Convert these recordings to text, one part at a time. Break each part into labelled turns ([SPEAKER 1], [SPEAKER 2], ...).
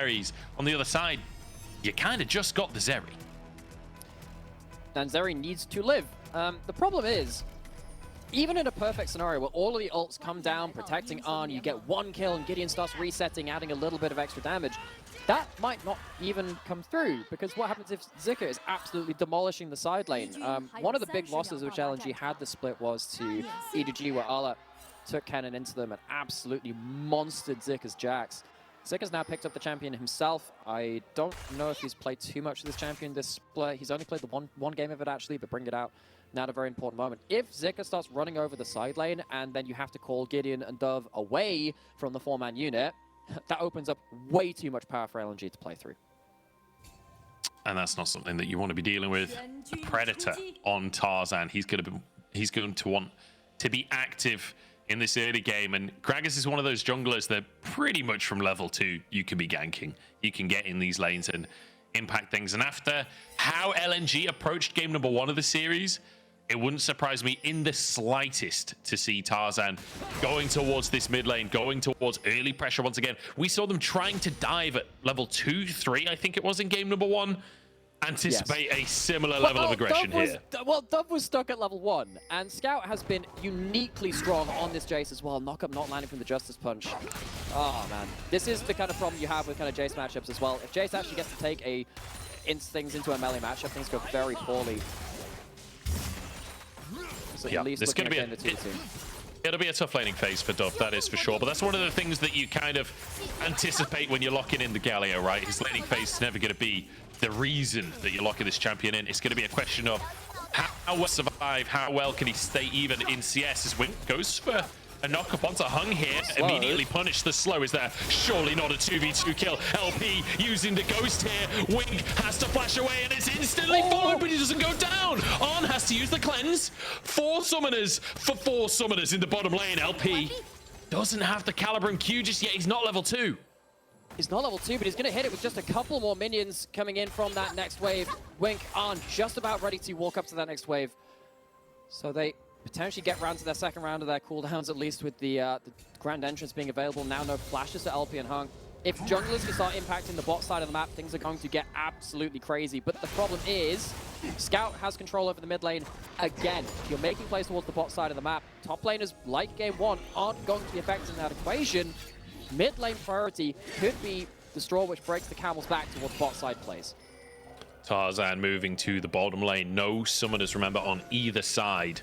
[SPEAKER 1] Zeris. On the other side, you kind of just got the Zeri.
[SPEAKER 2] And Zeri needs to live. The problem is, even in a perfect scenario where all of the ults come down, protecting Arn, you get one kill and Gideon starts resetting, adding a little bit of extra damage, that might not even come through, because what happens if Zika is absolutely demolishing the side lane? One of the big losses which LNG had the split was to EDG, where Ala took Cannon into them and absolutely monstered Zika's Jax. Zika's now picked up the champion himself. I don't know if he's played too much of this champion this split. He's only played the one game of it actually, but bring it out now at a very important moment. If Zika starts running over the side lane and then you have to call Gideon and Dove away from the 4-man unit, that opens up way too much power for LNG to play through.
[SPEAKER 1] And that's not something that you want to be dealing with. The Predator on Tarzan. He's going to want to be active in this early game, and Gragas is one of those junglers that pretty much from level 2 you can be ganking. You can get in these lanes and impact things. And after how LNG approached game number 1 of the series, it wouldn't surprise me in the slightest to see Tarzan going towards this mid lane, going towards early pressure once again. We saw them trying to dive at level 2, 3, I think it was in game number 1. Anticipate a similar level of aggression here.
[SPEAKER 2] Well, Dove was stuck at level 1, and Scout has been uniquely strong on this Jace as well. Knockup not landing from the Justice Punch. Oh, man. This is the kind of problem you have with kind of Jace matchups as well. If Jace actually gets to take things into a melee matchup, things go very poorly. So
[SPEAKER 1] yeah,
[SPEAKER 2] at least
[SPEAKER 1] it's going to be it'll be a tough laning phase for Dove, that is for sure. But that's one of the things that you kind of anticipate when you're locking in the Galio, right? His laning phase is never going to be the reason that you're locking this champion in. It's going to be a question of how well survive, how well can he stay even in CS. As Wink goes for a knock-up onto Hung here, immediately punish the slow. Is there surely not a 2v2 kill? LP using the ghost here. Wink has to flash away and it's instantly followed, but he doesn't go down. On has to use the cleanse. 4 summoners for 4 summoners in the bottom lane. LP doesn't have the caliber and Q just yet. He's not level 2.
[SPEAKER 2] He's not level 2, but he's going to hit it with just a couple more minions coming in from that next wave. Wink on just about ready to walk up to that next wave. So they potentially get round to their second round of their cooldowns, at least with the Grand Entrance being available. Now no flashes to LP and Hung. If junglers can start impacting the bot side of the map, things are going to get absolutely crazy. But the problem is, Scout has control over the mid lane again. If you're making plays towards the bot side of the map, top laners, like game 1, aren't going to be affected in that equation. Mid lane priority could be the straw which breaks the camel's back towards bot side plays.
[SPEAKER 1] Tarzan moving to the bottom lane. No summoners, remember, on either side.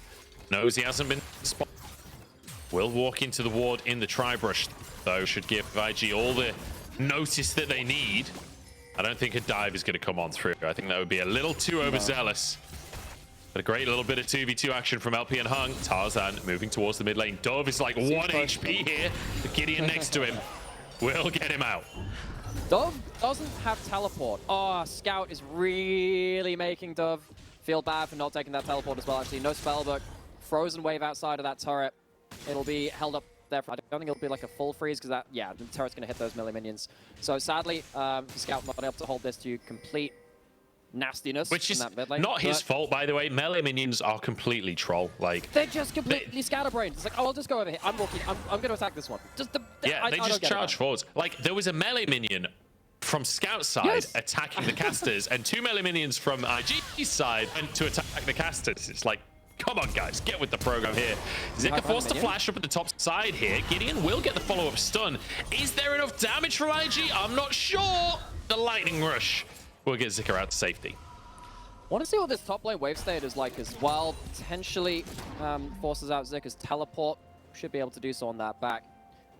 [SPEAKER 1] Knows he hasn't been spotted. Will walk into the ward in the Tribrush, though. Should give IG all the notice that they need. I don't think a dive is going to come on through. I think that would be a little too overzealous. But a great little bit of 2v2 action from LP and Hung. Tarzan moving towards the mid lane. Dove is like 1 HP here. The Gideon next to him will get him out.
[SPEAKER 2] Dove doesn't have teleport. Oh, Scout is really making Dove feel bad for not taking that teleport as well. Actually, no spellbook. Frozen wave outside of that turret. It'll be held up there. I don't think it'll be like a full freeze because that, yeah, the turret's going to hit those melee minions. So sadly, Scout not able to hold this to complete nastiness.
[SPEAKER 1] Which is
[SPEAKER 2] in that mid lane,
[SPEAKER 1] not his fault, by the way. Melee minions are completely troll. Like
[SPEAKER 2] they're just completely scatterbrained. It's like, oh, I'll just go over here. I'm walking. I'm going to attack this one.
[SPEAKER 1] They just charge forwards. Like there was a melee minion from Scout's side attacking the casters, and 2 melee minions from IG's side went to attack the casters. It's like, come on, guys, get with the program here. Zika forced to flash up at the top side here. Gideon will get the follow-up stun. Is there enough damage from IG? I'm not sure. The lightning rush will get Zika out to safety.
[SPEAKER 2] Want to see what this top lane wave state is like as well. Potentially forces out Zika's teleport. Should be able to do so on that back.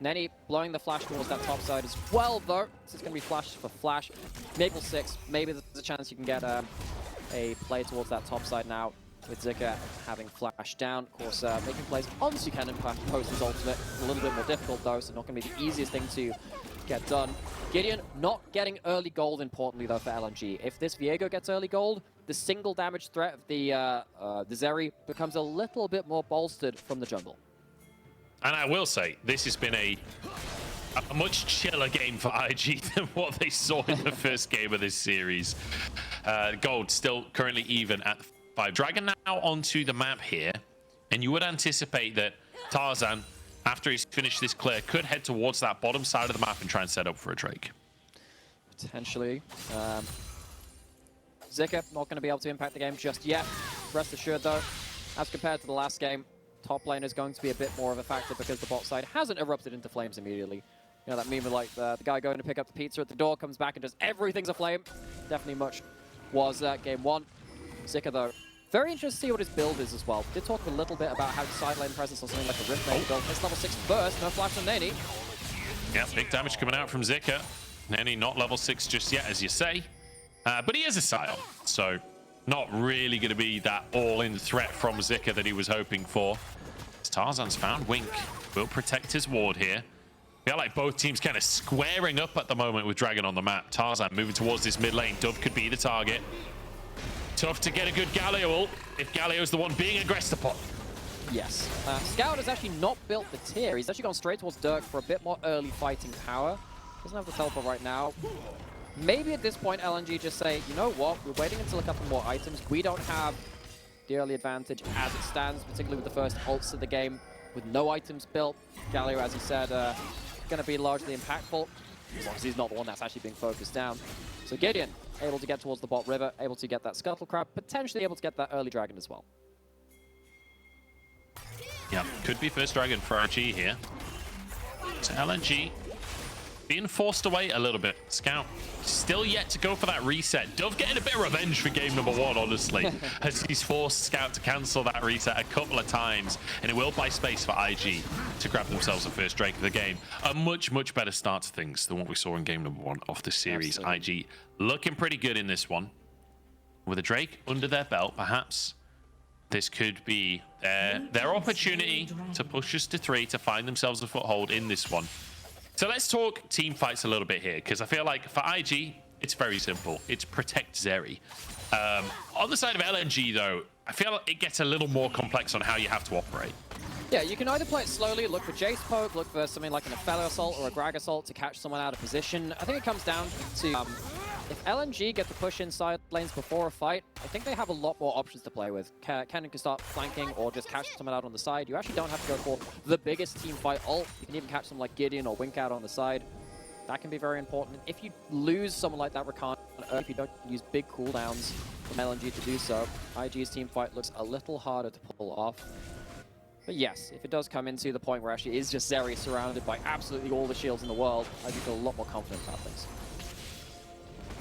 [SPEAKER 2] Nenny blowing the flash towards that top side as well, though. This is going to be flash for flash. Maple 6. Maybe there's a chance you can get a play towards that top side now, with Zika having flashed down. Of course, making plays onto Cannon post his ultimate. A little bit more difficult, though, so not going to be the easiest thing to get done. Gideon not getting early gold, importantly, though, for LNG. If this Viego gets early gold, the single damage threat of the Zeri becomes a little bit more bolstered from the jungle.
[SPEAKER 1] And I will say, this has been a much chiller game for IG than what they saw in the first game of this series. Gold still currently even at 5. Dragon now onto the map here, and you would anticipate that Tarzan, after he's finished this clear, could head towards that bottom side of the map and try and set up for a Drake.
[SPEAKER 2] potentially. Zika not going to be able to impact the game just yet. Rest assured though, as compared to the last game, top lane is going to be a bit more of a factor because the bot side hasn't erupted into flames immediately. You know, that meme of like the guy going to pick up the pizza at the door, comes back and just everything's aflame. Definitely much was game one. Zika though, very interested to see what his build is as well. Did talk a little bit about how side lane presence or something like a Rift Maiden build. It's level 6 first, no flash on Nani.
[SPEAKER 1] Yeah, big damage coming out from Zika. Nani not level 6 just yet, as you say. But he is a Sile, so not really going to be that all-in threat from Zika that he was hoping for. As Tarzan's found, Wink will protect his ward here. Feel like both teams kind of squaring up at the moment with Dragon on the map. Tarzan moving towards this mid lane. Dove could be the target. Tough to get a good Galio ult if Galio's the one being aggressed upon.
[SPEAKER 2] Yes. Scout has actually not built the tier. He's actually gone straight towards Dirk for a bit more early fighting power. Doesn't have the teleport right now. Maybe at this point, LNG just say, you know what, we're waiting until a couple more items. We don't have the early advantage as it stands, particularly with the first ults of the game. With no items built, Galio, as he said, going to be largely impactful, as long as he's not the one that's actually being focused down. So Gideon, able to get towards the bot river, able to get that Scuttle Crab, potentially able to get that early dragon as well.
[SPEAKER 1] Yeah, could be first dragon for RG here. So LNG being forced away a little bit. Scout still yet to go for that reset. Dove getting a bit of revenge for game number 1, honestly, as he's forced Scout to cancel that reset a couple of times, and it will buy space for IG to grab themselves the first Drake of the game. A much, much better start to things than what we saw in game number 1 of the series. Absolutely. IG looking pretty good in this one. With a Drake under their belt, perhaps this could be their opportunity to push us to 3, to find themselves a foothold in this one. So let's talk team fights a little bit here, because I feel like for IG, it's very simple. It's protect Zeri. On the side of LNG, though, I feel like it gets a little more complex on how you have to operate.
[SPEAKER 2] Yeah, you can either play it slowly, look for Jace poke, look for something like an Othello assault or a Grag assault to catch someone out of position. I think it comes down to if LNG get to push inside lanes before a fight, I think they have a lot more options to play with. Cannon can start flanking or just catch someone out on the side. You actually don't have to go for the biggest team fight ult. You can even catch someone like Gideon or Wink out on the side. That can be very important. If you lose someone like that Rakan, if you don't use big cooldowns from LNG to do so, IG's team fight looks a little harder to pull off. But yes, if it does come into the point where actually is just Zeri surrounded by absolutely all the shields in the world, I do feel a lot more confident about things.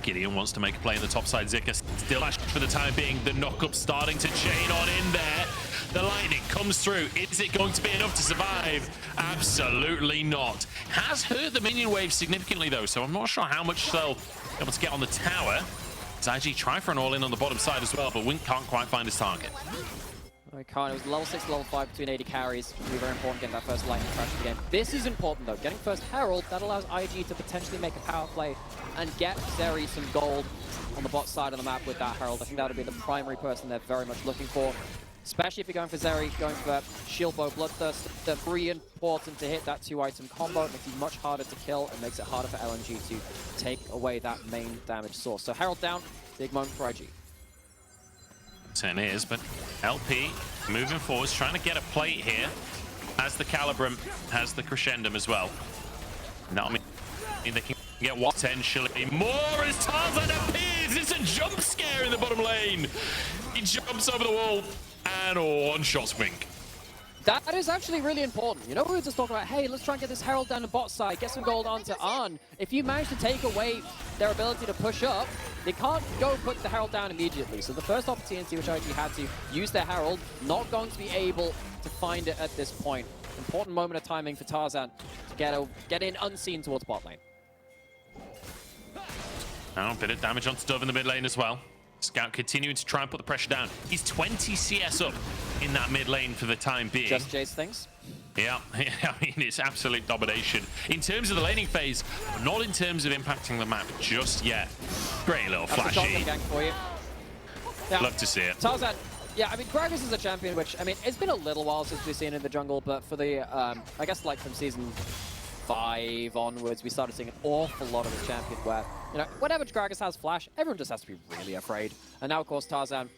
[SPEAKER 1] Gideon wants to make a play in the top side. Zika still lashed for the time being. The knock-up starting to chain on in there. The lightning comes through. Is it going to be enough to survive? Absolutely not. Has hurt the minion wave significantly, though, so I'm not sure how much they'll be able to get on the tower. As IG try for an all-in on the bottom side as well, but Wink can't quite find his target.
[SPEAKER 2] I can't. It was level 6 to level 5 between 80 carries. It'll be very important getting that first lightning crash of the game. This is important, though. Getting first Herald, that allows IG to potentially make a power play and get Zeri some gold on the bot side of the map with that Herald. I think that would be the primary person they're very much looking for. Especially if you're going for Zeri, going for Shield Bow Bloodthirst. They're very important to hit that 2-item combo. It makes it much harder to kill and makes it harder for LNG to take away that main damage source. So Herald down, big moment for IG.
[SPEAKER 1] It is, but LP moving forwards, trying to get a plate here, as the Calibrum has the Crescendum as well. And that'll mean they can get potentially more as Tarzan appears. It's a jump scare in the bottom lane. He jumps over the wall and one-shots Wink.
[SPEAKER 2] That is actually really important. You know, we were just talking about, hey, let's try and get this Herald down the bot side, get some gold onto Arn. If you manage to take away their ability to push up, they can't go put the Herald down immediately. So the first opportunity which IG had to use their Herald, not going to be able to find it at this point. Important moment of timing for Tarzan to get in unseen towards bot lane.
[SPEAKER 1] Now, a bit of damage onto Dove in the mid lane as well. Scout continuing to try and put the pressure down. He's 20 CS up in that mid lane for the time being.
[SPEAKER 2] Just Jace things.
[SPEAKER 1] Yeah, I mean, it's absolute domination. In terms of the laning phase, but not in terms of impacting the map just yet. Great little flashy.
[SPEAKER 2] That's a shotgun gank for you. Yeah.
[SPEAKER 1] Love to see it.
[SPEAKER 2] Tarzan, yeah, I mean, Gragas is a champion, which, I mean, it's been a little while since we've seen it in the jungle, but for the, I guess, like, from season 5 onwards, we started seeing an awful lot of this champion where, you know, whenever Gragas has flash, everyone just has to be really afraid. And now, of course, Tarzan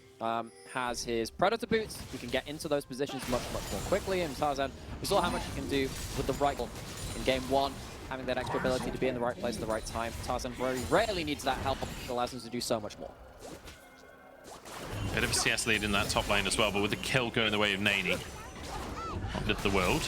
[SPEAKER 2] has his Predator boots. He can get into those positions much, much more quickly. And Tarzan, we saw how much he can do with the right in game 1. having that extra ability to be in the right place at the right time. Tarzan very rarely needs that help. It allows him to do so much more.
[SPEAKER 1] Bit of a CS lead in that top lane as well, but with the kill going the way of Nani. End of the world.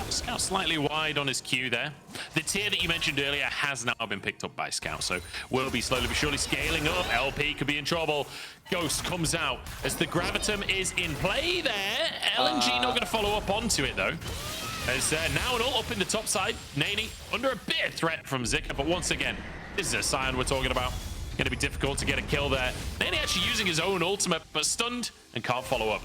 [SPEAKER 1] Scout slightly wide on his Q there. The tier that you mentioned earlier has now been picked up by Scout, so will be slowly but surely scaling up. LP could be in trouble. Ghost comes out as the Gravitum is in play there. LNG not going to follow up onto it though. As now an ult up in the top side. Nani under a bit of threat from Zika, but once again, this is a Scion we're talking about. Going to be difficult to get a kill there. Nani actually using his own ultimate, but stunned and can't follow up.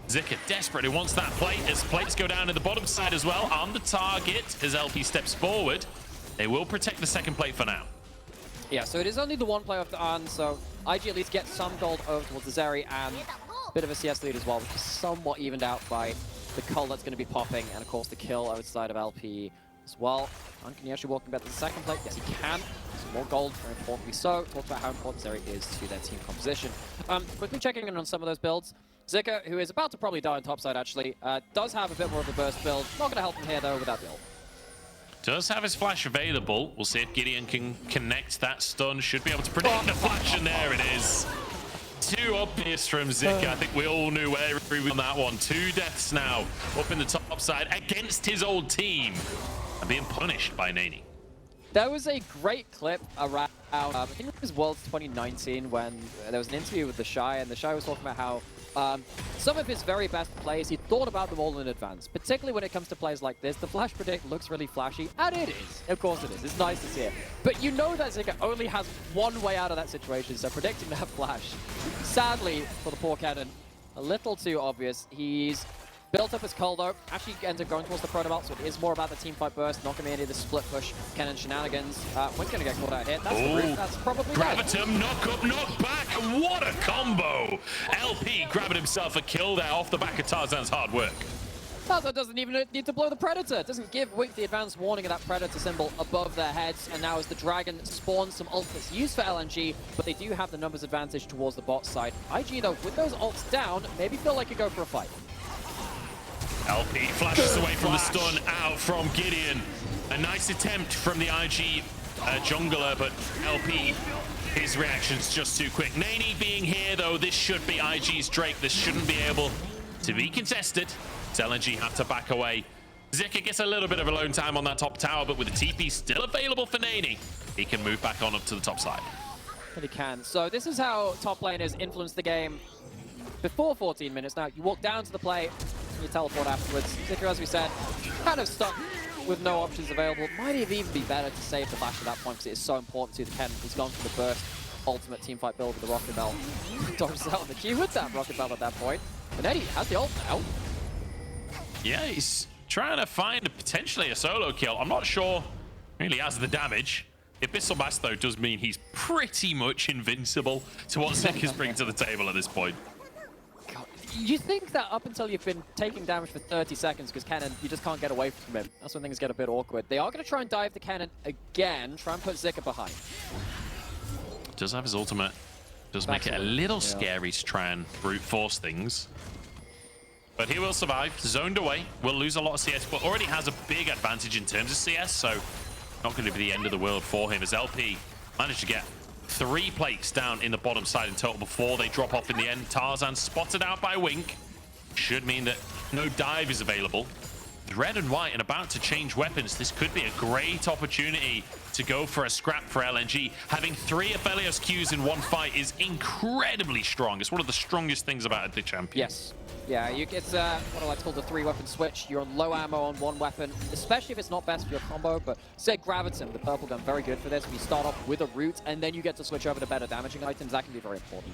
[SPEAKER 1] Zika desperate, who wants that plate as plates go down in the bottom side as well. On the target as LP steps forward. They will protect the second plate for now.
[SPEAKER 2] Yeah, so it is only the one play off the Arn, so IG at least gets some gold over towards the Zeri and a bit of a CS lead as well, which is somewhat evened out by the cull that's going to be popping, and of course the kill outside of LP as well. Arn, can he actually walk back to the second plate? Yes, he can. Some more gold, very importantly so. Talk about how important Zeri is to their team composition. Quickly checking in on some of those builds. Zika, who is about to probably die on topside actually, does have a bit more of a burst build. Not going to help him here though without the ult.
[SPEAKER 1] Does have his flash available. We'll see if Gideon can connect that stun. Should be able to predict the flash, and there it is. Too obvious from Zika. I think we all knew where he was on that one. 2 deaths now up in the top side against his old team and being punished by Nani.
[SPEAKER 2] There was a great clip around, I think it was Worlds 2019, when there was an interview with the Shy, and the Shy was talking about how some of his very best plays, he thought about them all in advance. Particularly when it comes to plays like this, the flash predict looks really flashy, and it is. Of course it is. It's nice to see it. But you know that Zika only has one way out of that situation, so predicting that flash, sadly for the poor Cannon, a little too obvious. He's built up his cull though, actually ends up going towards the Protobelt, so it is more about the teamfight burst, not going to be any of the split push Cannon shenanigans. Wynn's going to get caught out here. That's the root. That's probably
[SPEAKER 1] Gravitum, knock up, knock back, and what a combo! LP grabbing himself a kill there off the back of Tarzan's hard work.
[SPEAKER 2] Tarzan doesn't even need to blow the Predator. Doesn't give Wink the advanced warning of that Predator symbol above their heads. And now as the Dragon spawns some ults that's used for LNG, but they do have the numbers advantage towards the bot side. IG though, with those ults down, maybe feel like it go for a fight.
[SPEAKER 1] LP flashes away from the stun out from Gideon. A nice attempt from the IG jungler, but LP, his reaction's just too quick. Nani being here though, this should be IG's Drake. This shouldn't be able to be contested. So LNG have to back away. Zika gets a little bit of alone time on that top tower, but with the TP still available for Nani, he can move back on up to the top side.
[SPEAKER 2] And he can. So this is how top laners influence the game before 14 minutes. Now, you walk down to the play, and you teleport afterwards. Zika, as we said, kind of stuck with no options available. Might even be better to save the flash at that point, because it is so important to the Ken. He's gone for the burst, ultimate teamfight build with the Rocket Bell. Dodges out of the queue with that Rocket Bell at that point. And Eddie has the ult now.
[SPEAKER 1] Yeah, he's trying to find potentially a solo kill. I'm not sure really has the damage. Abyssal Mass, though, does mean he's pretty much invincible to what Zika's bringing to the table at this point.
[SPEAKER 2] God, you think that up until you've been taking damage for 30 seconds, because Cannon, you just can't get away from him. That's when things get a bit awkward. They are going to try and dive the Cannon again, try and put Zika behind.
[SPEAKER 1] Does have his ultimate. Does make it a little scary to try and brute force things. But he will survive, zoned away, will lose a lot of CS, but already has a big advantage in terms of CS, so not going to be the end of the world for him, as LP managed to get 3 plates down in the bottom side in total before they drop off in the end. Tarzan spotted out by Wink. Should mean that no dive is available. Red and white and about to change weapons. This could be a great opportunity to go for a scrap for LNG. Having 3 Aphelios Qs in one fight is incredibly strong. It's one of the strongest things about the champion.
[SPEAKER 2] Yes. Yeah, it's what I like to call the 3-weapon switch. You're on low ammo on one weapon, especially if it's not best for your combo, but say Gravitum, the purple gun, very good for this. You start off with a root, and then you get to switch over to better damaging items. That can be very important.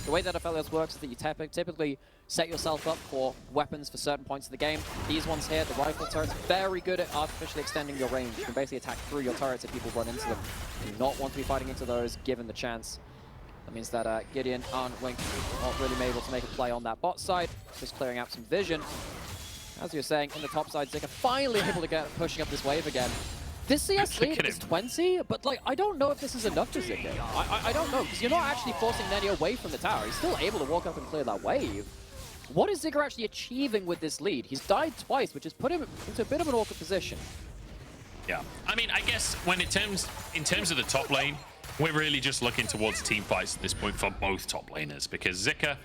[SPEAKER 2] The way that Aphelios works is that you typically set yourself up for weapons for certain points of the game. These ones here, the rifle turrets, very good at artificially extending your range. You can basically attack through your turrets if people run into them. You do not want to be fighting into those, given the chance. That means that Gideon and Wink not really able to make a play on that bot side, just clearing out some vision. As you were saying, in the top side, Zika finally able to get pushing up this wave again. This CS lead is 20, but like I don't know if this is enough for Zika. I don't know, because you're not actually forcing Nani away from the tower. He's still able to walk up and clear that wave. What is Zika actually achieving with this lead? He's died twice, which has put him into a bit of an awkward position.
[SPEAKER 1] Yeah, I mean, I guess when in terms of the top lane, we're really just looking towards team fights at this point for both top laners, because Zika,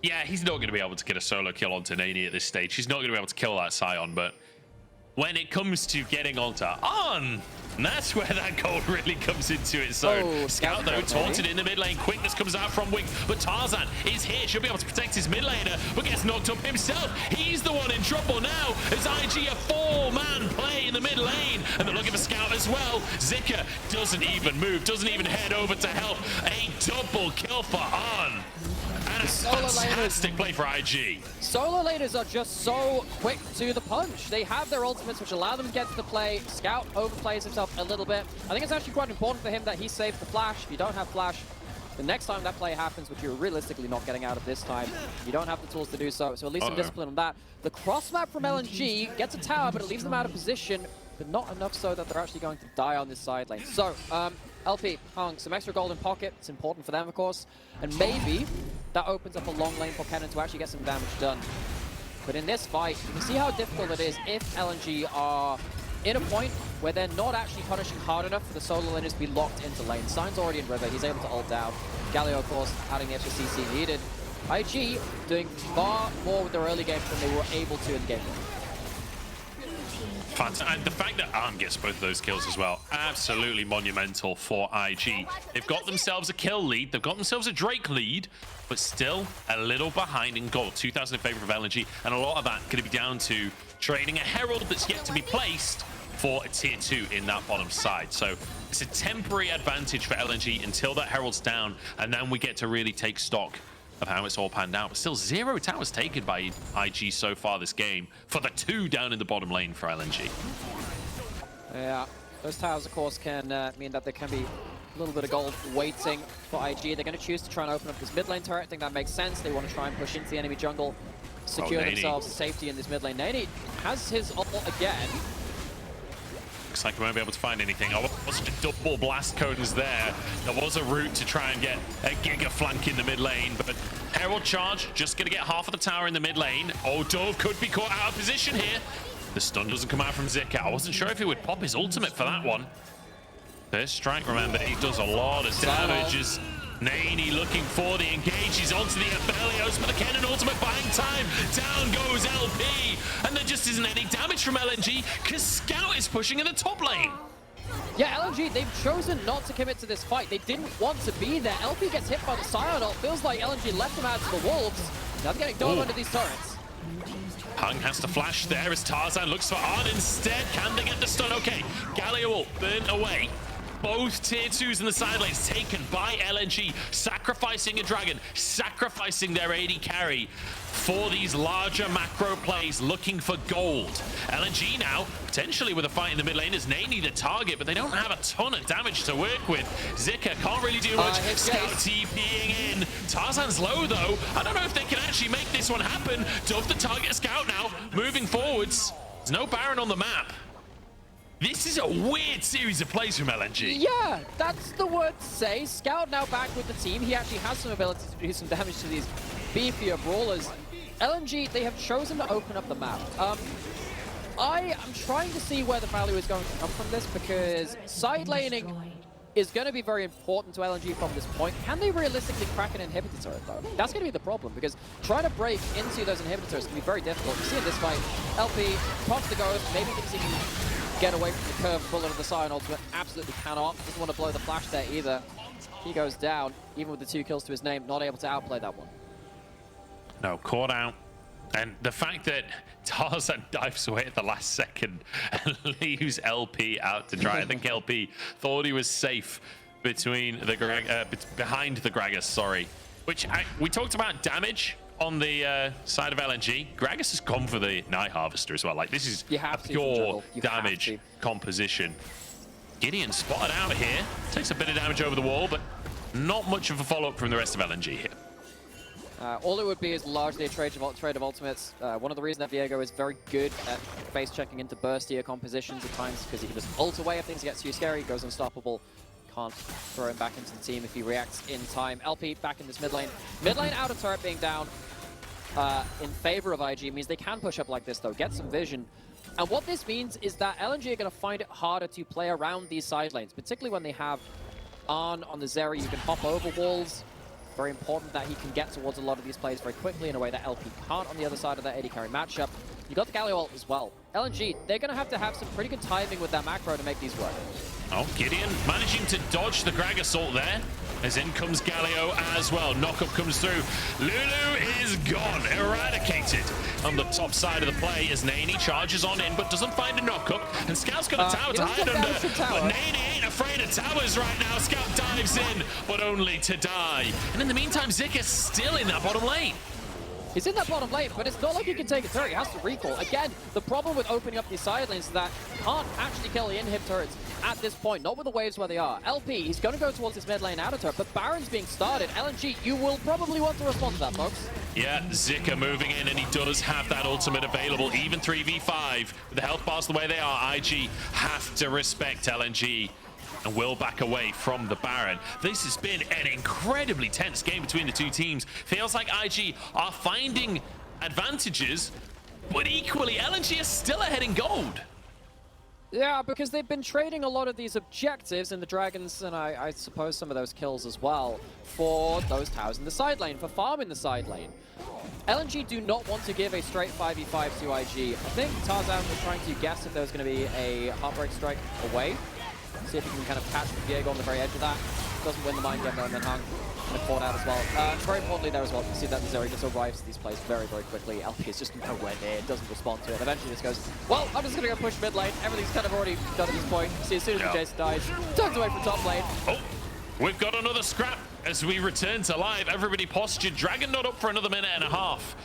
[SPEAKER 1] yeah, he's not going to be able to get a solo kill onto Nani at this stage. He's not going to be able to kill that Sion, but when it comes to getting onto On, that's where that gold really comes into its own. Scout, though, taunted in the mid lane. Quickness comes out from Wing, but Tarzan is here. Should be able to protect his mid laner, but gets knocked up himself. He's the one in trouble now, as IG a 4-man play in the mid lane, and they're looking for Scout as well. Zika doesn't even move, doesn't even head over to help. A double kill for On. And a fantastic play for IG.
[SPEAKER 2] Solo laners are just so quick to the punch. They have their ultimates, which allow them to get to the play. Scout overplays himself a little bit. I think it's actually quite important for him that he saves the flash. If you don't have flash, the next time that play happens, which you're realistically not getting out of this time, you don't have the tools to do so. So at least some discipline on that. The cross map from LNG gets a tower, but it leaves them out of position, but not enough so that they're actually going to die on this side lane. So, LP, Hung, some extra gold in pocket. It's important for them, of course. And maybe that opens up a long lane for Kennen to actually get some damage done. But in this fight, you can see how difficult it is if LNG are in a point where they're not actually punishing hard enough for the solo laners to be locked into lane. Sign's already in river. He's able to ult down. Galio, of course, adding the extra CC needed. IG doing far more with their early game than they were able to in game one.
[SPEAKER 1] And the fact that Arm gets both of those kills as well, absolutely monumental for IG. They've got themselves a kill lead, they've got themselves a Drake lead, but still a little behind in gold. 2,000 in favor of LNG, and a lot of that going to be down to trading a Herald that's yet to be placed for a tier 2 in that bottom side. So it's a temporary advantage for LNG until that Herald's down, and then we get to really take stock of how it's all panned out. But still, 0 towers taken by IG so far this game for the 2 down in the bottom lane for LNG.
[SPEAKER 2] Yeah, those towers, of course, can mean that there can be a little bit of gold waiting for IG. They're going to choose to try and open up this mid lane turret. I think that makes sense. They want to try and push into the enemy jungle, secure themselves safety in this mid lane. Nani has his ult again.
[SPEAKER 1] Looks like we won't be able to find anything. Oh, such a double blast code is there. There was a route to try and get a Giga flank in the mid lane, but Herald charge, just going to get half of the tower in the mid lane. Oh, Dove could be caught out of position here. The stun doesn't come out from Zika. I wasn't sure if he would pop his ultimate for that one. First strike, remember, he does a lot of damage. As Nani looking for the engage. He's onto the Aphelios, but the Kennen ultimate buying time. Down goes LP. And there just isn't any damage from LNG because Scout is pushing in the top lane.
[SPEAKER 2] Yeah, LNG, they've chosen not to commit to this fight. They didn't want to be there. LP gets hit by the Sion ult. Feels like LNG left them out to the wolves. Now they're getting dove under these turrets.
[SPEAKER 1] Hung has to flash there as Tarzan looks for Arn instead. Can they get the stun? Okay, Galio ult burnt away. Both tier 2s in the side lanes taken by LNG, sacrificing a dragon, sacrificing their AD carry for these larger macro plays, looking for gold. LNG now, potentially with a fight in the mid lane, as Nani the target, but they don't have a ton of damage to work with. Zika can't really do much. Scout TPing in. Tarzan's low, though. I don't know if they can actually make this one happen. Dove the target Scout now, moving forwards. There's no Baron on the map. This is a weird series of plays from LNG.
[SPEAKER 2] Yeah, that's the word to say. Scout now back with the team. He actually has some ability to do some damage to these beefier brawlers. LNG, they have chosen to open up the map. I am trying to see where the value is going to come from this, because side laning is going to be very important to LNG from this point. Can they realistically crack an inhibitor turret, though? That's going to be the problem, because trying to break into those inhibitors can be very difficult. You see in this fight, LP pops the ghost, maybe thinks he can get away from the curved bullet of the Sion ultimate. Absolutely cannot. Doesn't want to blow the flash there either. He goes down, even with the 2 kills to his name, not able to outplay that one.
[SPEAKER 1] No, caught out. And the fact that Tarzan dives away at the last second and leaves LP out to dry. I think LP thought he was safe between the behind the Gragas, sorry. Which we talked about damage on the side of LNG. Gragas has gone for the Night Harvester as well. Like, this is a pure damage composition. Gideon spotted out here. Takes a bit of damage over the wall, but not much of a follow-up from the rest of LNG here.
[SPEAKER 2] All it would be is largely a trade of ultimates. One of the reasons that Viego is very good at face checking into burstier compositions at times, because he can just ult away if things get too scary, goes unstoppable. Can't throw him back into the team if he reacts in time. LP back in this mid lane. Mid lane out of turret being down in favor of IG means they can push up like this, though. Get some vision. And what this means is that LNG are going to find it harder to play around these side lanes, particularly when they have Arn on the Zeri. You can hop over walls. Very important that he can get towards a lot of these players very quickly in a way that LP can't on the other side of that AD carry matchup. You got the Galio ult as well. LNG, they're going to have some pretty good timing with that macro to make these work.
[SPEAKER 1] Oh, Gideon managing to dodge the Grag assault there. As in comes Galio as well. Knockup comes through. Lulu is gone, eradicated on the top side of the play as Nani charges on in but doesn't find a knockup. And Scout's got a tower to hide under. But Nani ain't afraid of towers right now. Scout dives in, but only to die. And in the meantime, Zika's still in that bottom lane.
[SPEAKER 2] He's in that bottom lane, but it's not like he can take a turret. He has to recall. Again, the problem with opening up these side lanes is that he can't actually kill the inhib turrets at this point, not with the waves where they are. LP, he's going to go towards his mid lane outer turret, but Baron's being started. LNG, you will probably want to respond to that, folks.
[SPEAKER 1] Yeah, Zika moving in, and he does have that ultimate available, even 3v5. With the health bars the way they are, IG have to respect LNG and will back away from the Baron. This has been an incredibly tense game between the two teams. Feels like IG are finding advantages, but equally LNG is still ahead in gold.
[SPEAKER 2] Yeah, because they've been trading a lot of these objectives in the Dragons, and I suppose some of those kills as well, for those towers in the side lane, for farm in the side lane. LNG do not want to give a straight 5v5 to IG. I think Tarzan was trying to guess if there was going to be a Heartbreak Strike away. See if he can kind of catch Diego on the very edge of that. Doesn't win the mind game though, and then hung and caught out as well. Very importantly there as well, you see that Zeri just arrives to these plays very, very quickly. LP is just nowhere near, doesn't respond to it. Eventually just goes, well, I'm just going to go push mid lane. Everything's kind of already done at this point. See, as soon as the Jason dies, turns away from top lane.
[SPEAKER 1] Oh, we've got another scrap as we return to live. Everybody postured. Dragon not up for another minute and a half.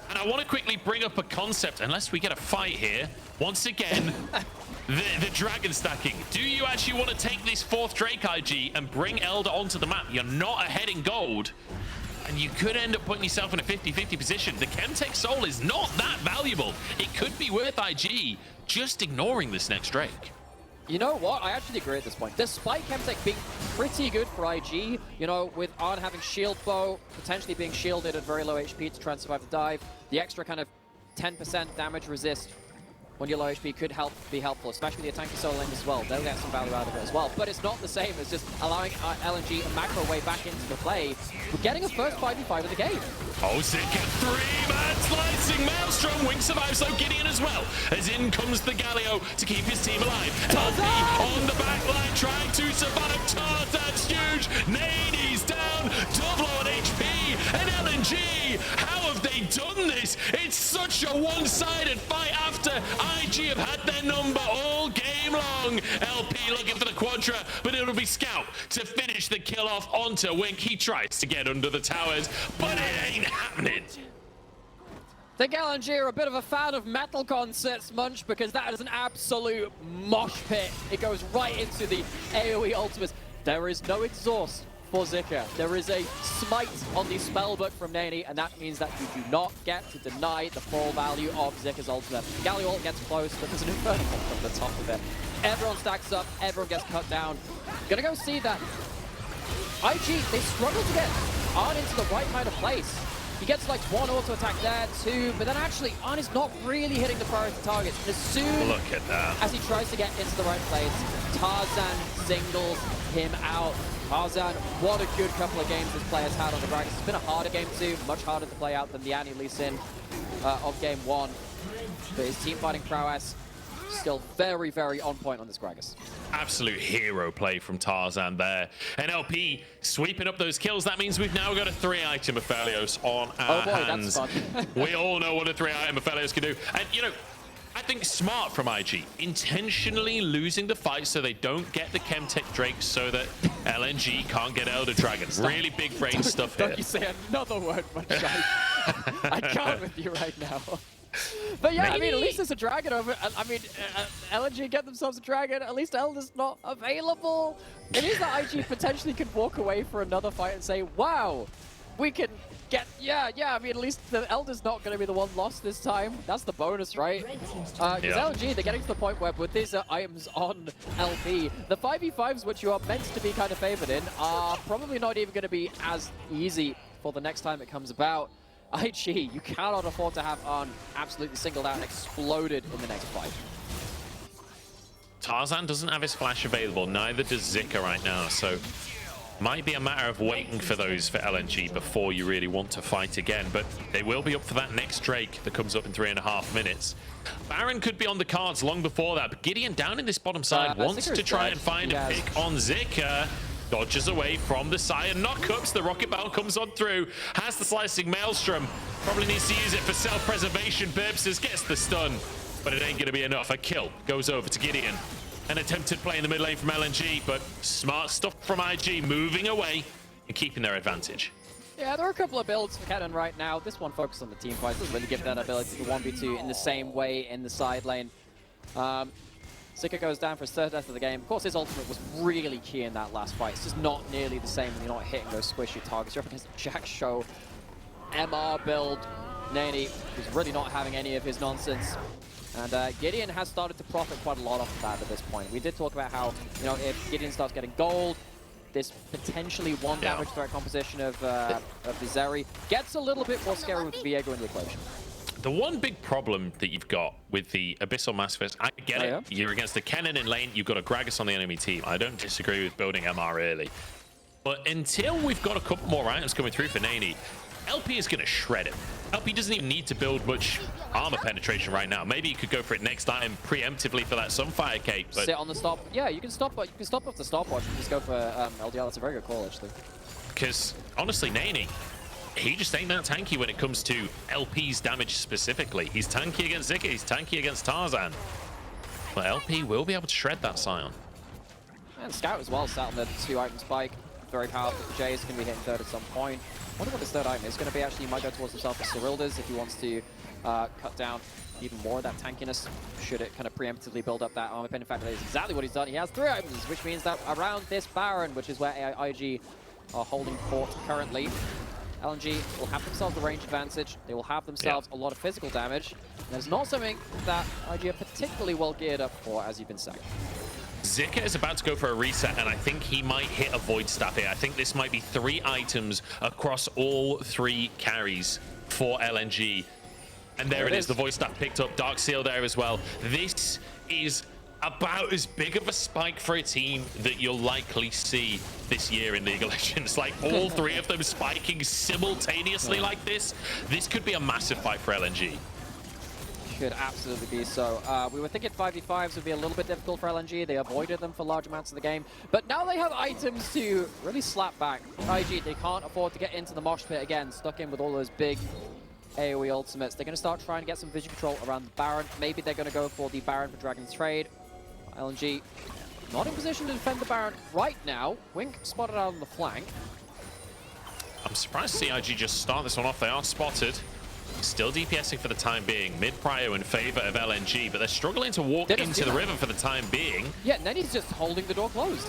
[SPEAKER 1] And I want to quickly bring up a concept, unless we get a fight here. Once again, the Dragon stacking. Do you actually want to take this fourth Drake IG and bring Elder onto the map? You're not ahead in gold, and you could end up putting yourself in a 50-50 position. The Chemtech Soul is not that valuable. It could be worth IG just ignoring this next Drake.
[SPEAKER 2] You know what? I actually agree at this point. Despite Chemtech being pretty good for IG, you know, with Arn having shield bow, potentially being shielded at very low HP to try and survive the dive, the extra kind of 10% damage resist when you're low HP could be helpful, especially the tanky solo lane as well. They'll get some value out of it as well. But it's not the same as just allowing LNG and macro way back into the play. We're getting a first 5v5 of the game.
[SPEAKER 1] Oh, Zika, three-man slicing. Maelstrom, Wing survives, so Gideon as well. As in comes the Galio to keep his team alive. LP on the back line trying to survive. Tarzan's huge. Nani's down. Double on HP. And LNG, how have they done this? It's such a one-sided fight after IG have had their number all game long. LP looking for the Quadra, but it'll be Scout to finish the kill off onto Wink. He tries to get under the towers, but it ain't happening.
[SPEAKER 2] I think LNG are a bit of a fan of metal concerts, Munch, because that is an absolute mosh pit. It goes right into the AoE ultimates. There is no exhaust for Zika. There is a smite on the spellbook from Nani, and that means that you do not get to deny the full value of Zika's ultimate. Galio ult gets close, but there's an Inferno from the top of it. Everyone stacks up, everyone gets cut down. Gonna go see that IG, they struggle to get Arn into the right kind of place. He gets like one auto attack there, two, but then actually Arn is not really hitting the priority targets. And as soon as he tries to get into the right place, Tarzan singles him out. Tarzan, what a good couple of games this player's had on the Dragons. It's been a harder game too, much harder to play out than the Annie Lee Sin of game one. But his team fighting prowess still very, very on point on this Gragas.
[SPEAKER 1] Absolute hero play from Tarzan there. And LP sweeping up those kills. That means we've now got a 3-item Aphelios on our hands. That's fun. We all know what a 3-item Aphelios can do. And, you know, I think smart from IG, intentionally losing the fight so they don't get the Chemtech Drake so that LNG can't get Elder Dragon. Really big brain stuff here.
[SPEAKER 2] Don't you say another word, Munch. I can't with you right now. But yeah, I mean, at least there's a dragon over. I mean, LNG get themselves a dragon. At least Elder's not available. It is that IG potentially could walk away for another fight and say, wow, we can get, yeah, I mean, at least the Elder's not going to be the one lost this time. That's the bonus, right? Because LNG, they're getting to the point where with these items on LP, the 5v5s, which you are meant to be kind of favored in, are probably not even going to be as easy for the next time it comes about. IG, you cannot afford to have Arn absolutely singled out and exploded in the next fight.
[SPEAKER 1] Tarzan doesn't have his flash available, neither does Zika right now, so might be a matter of waiting for those for LNG before you really want to fight again, but they will be up for that next Drake that comes up in 3.5 minutes. Baron could be on the cards long before that, but Gideon down in this bottom side wants to try and find a pick on Zika. Dodges away from the side, knockups, the rocket barrel comes on through, has the slicing maelstrom, probably needs to use it for self-preservation purposes, gets the stun, but it ain't gonna be enough. A kill goes over to Gideon. An attempted play in the mid lane from LNG, but smart stuff from IG, moving away and keeping their advantage.
[SPEAKER 2] Yeah, there are a couple of builds for Kennen right now. This one focused on the team fight, doesn't really give that ability to 1v2 in the same way in the side lane. Zika goes down for his third death of the game. Of course, his ultimate was really key in that last fight. It's just not nearly the same when you're not hitting those squishy targets. You're up against Jack Show, MR build, Nani, who's really not having any of his nonsense. And Gideon has started to profit quite a lot off of that at this point. We did talk about how, you know, if Gideon starts getting gold, this potentially one damage threat composition of the Zeri gets a little bit more scary with Viego in the equation.
[SPEAKER 1] The one big problem that you've got with the Abyssal Massifist, I get it. Yeah. You're against the Kennen in lane, you've got a Gragas on the enemy team. I don't disagree with building MR early. But until we've got a couple more items coming through for Nani, LP is going to shred him. LP doesn't even need to build much armor penetration right now. Maybe you could go for it next time preemptively for that Sunfire Cape. But
[SPEAKER 2] sit on the stop. Yeah, you can stop, but you can stop off the stopwatch and just go for LDR. That's a very good call, actually.
[SPEAKER 1] Because honestly, Nani, he just ain't that tanky when it comes to LP's damage specifically. He's tanky against Zika, he's tanky against Tarzan. But LP will be able to shred that Scion.
[SPEAKER 2] And Scout as well, sat on the 2-item spike. Very powerful for Jay. Is going to be hitting third at some point. I wonder what his third item is. Going to be actually, he might go towards himself for Cyrilda's if he wants to cut down even more of that tankiness. Should it kind of preemptively build up that armor pin. In fact, that is exactly what he's done. He has 3 items, which means that around this Baron, which is where IG are holding fort currently, LNG will have themselves the range advantage. They will have themselves a lot of physical damage. And it's not something that IG are particularly well geared up for, as you've been saying.
[SPEAKER 1] Zika is about to go for a reset, and I think he might hit a Void Staff here. I think this might be 3 items across all 3 carries for LNG. And there it is, the Void Staff picked up, Dark Seal there as well. This is about as big of a spike for a team that you'll likely see this year in League of Legends. Like, all 3 of them spiking simultaneously like this. This could be a massive fight for LNG.
[SPEAKER 2] Could absolutely be so. We were thinking 5v5s would be a little bit difficult for LNG. They avoided them for large amounts of the game. But now they have items to really slap back. IG, they can't afford to get into the mosh pit again, stuck in with all those big AoE ultimates. They're going to start trying to get some vision control around the Baron. Maybe they're going to go for the Baron for Dragon's Trade. LNG not in position to defend the Baron right now. Wink spotted out on the flank.
[SPEAKER 1] I'm surprised to see IG just start this one off. They are spotted. Still DPSing for the time being. Mid-prio in favor of LNG, but they're struggling to walk into the river for the time being.
[SPEAKER 2] Yeah, Nani's just holding the door closed.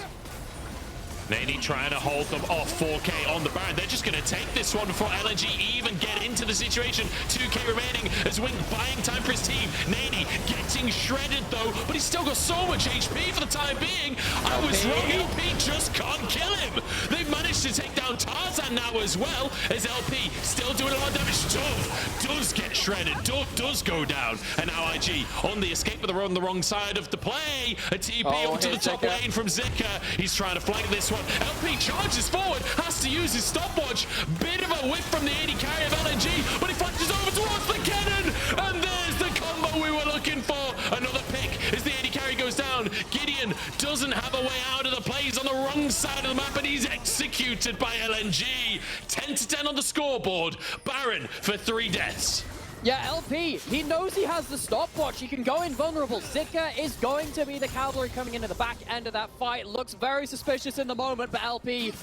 [SPEAKER 1] Nani trying to hold them off 4K on the Baron. They're just going to take this one before LNG even get into the situation. 2K remaining as Wing buying time for his team. Nani getting shredded though, but he's still got so much HP for the time being. I was wrong, LP just can't kill him. They've managed to take down Tarzan now as well, as LP still doing a lot of damage. Dove does get shredded. Dove does go down. And now IG on the escape, but they're on the wrong side of the play. A TP onto the top lane from Zika. He's trying to flank this one. LP charges forward, has to use his stopwatch. Bit of a whiff from the AD carry of LNG, but he flashes over towards the cannon, and there's the combo we were looking for. Another pick as the AD carry goes down. Gideon doesn't have a way out of the plays on the wrong side of the map, and he's executed by LNG. 10-10 on the scoreboard. Baron for 3 deaths.
[SPEAKER 2] Yeah, LP, he knows he has the stopwatch. He can go invulnerable. Zika is going to be the cavalry coming into the back end of that fight. Looks very suspicious in the moment, but LP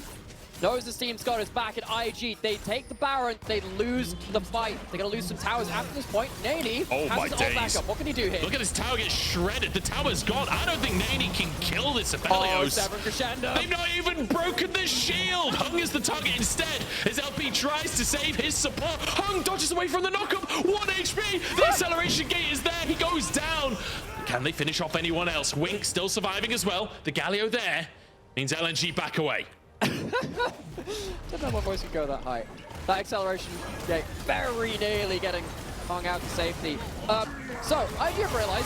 [SPEAKER 2] knows his team's got his back at IG. They take the Baron, they lose the fight. They're going to lose some towers after this point. Nani has his ult back up. What can he do here?
[SPEAKER 1] Look at this tower get shredded. The tower's gone. I don't think Nani can kill this Aphelios.
[SPEAKER 2] Oh, 7 crescendo.
[SPEAKER 1] They've not even broken the shield. Hung is the target instead as LP tries to save his support. Hung dodges away from the knockup. 1 HP. The acceleration gate is there. He goes down. Can they finish off anyone else? Wink still surviving as well. The Galio there means LNG back away.
[SPEAKER 2] Don't know my voice could go that high. That acceleration gate very nearly getting hung out to safety. So, I do realize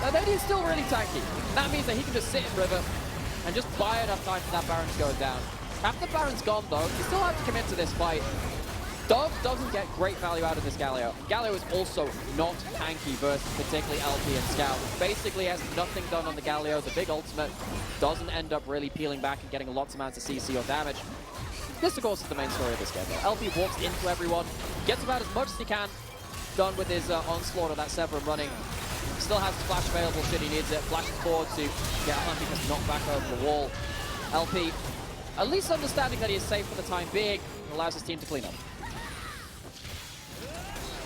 [SPEAKER 2] that Eddie is still really tanky. That means that he can just sit in river and just buy enough time for that Baron to go down. After Baron's gone though, he still has to commit to this fight. Dove doesn't get great value out of this Galio. Galio is also not tanky versus particularly LP and Scout. Basically has nothing done on the Galio. The big ultimate doesn't end up really peeling back and getting lots of amounts of CC or damage. This, of course, is the main story of this game, though. LP walks into everyone, gets about as much as he can done with his onslaught of that Severum running. Still has his flash available should he needs it. Flashes forward to get Hunting knocked back over the wall. LP, at least understanding that he is safe for the time being, allows his team to clean up.